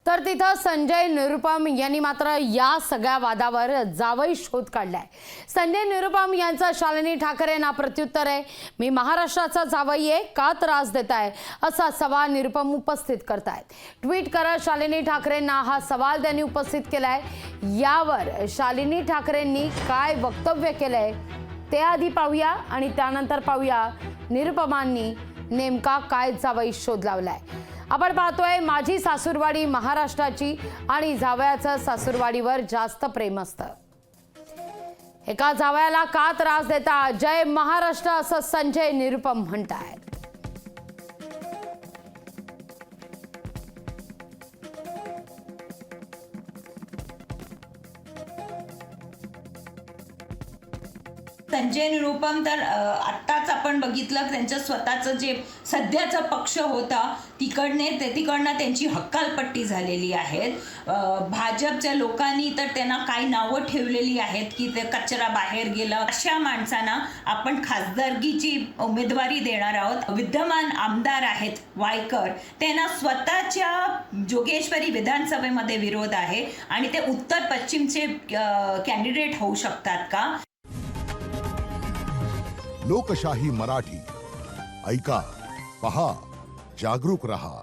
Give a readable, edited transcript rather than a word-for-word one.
तर तिथं संजय निरुपम यांनी मात्र या सगळ्या वादावर जावई शोध काढलाय। संजय निरुपम यांचा शालिनी ठाकरेंना प्रत्युत्तर आहे, मी महाराष्ट्राचा जावई आहे, का त्रास देताय असा सवाल निरुपम उपस्थित करतायत। ट्विट करत शालिनी ठाकरेंना हा सवाल त्यांनी उपस्थित केलाय। यावर शालिनी ठाकरेंनी काय वक्तव्य केलंय ते आधी पाहूया आणि त्यानंतर पाहूया निरुपमांनी नेमका काय जावई शोध लावलाय। आपण पाहतोय माझी सासूरवाडी महाराष्ट्राची आणि जावयाचं सासूरवाडीवर जास्त प्रेम असतं। एका जावयाला का त्रास देता, जय महाराष्ट्र असं संजय निरुपम म्हणतायत। संजय निरुपम तर आत्ताच आपण बघितलं त्यांचं स्वतःचं जे सध्याचा पक्ष होता तिकडनं त्यांची हक्कालपट्टी झालेली आहे। भाजपच्या लोकांनी तर त्यांना काही नावं ठेवलेली आहेत की ते कचरा बाहेर गेला। अशा माणसांना आपण खासदारकीची उमेदवारी देणार आहोत। विद्यमान आमदार आहेत वायकर, त्यांना स्वतःच्या जोगेश्वरी विधानसभेमध्ये विरोध आहे आणि ते उत्तर पश्चिमचे कॅन्डिडेट होऊ शकतात का? लोकशाही मराठी ऐका, पहा, जागरूक रहा।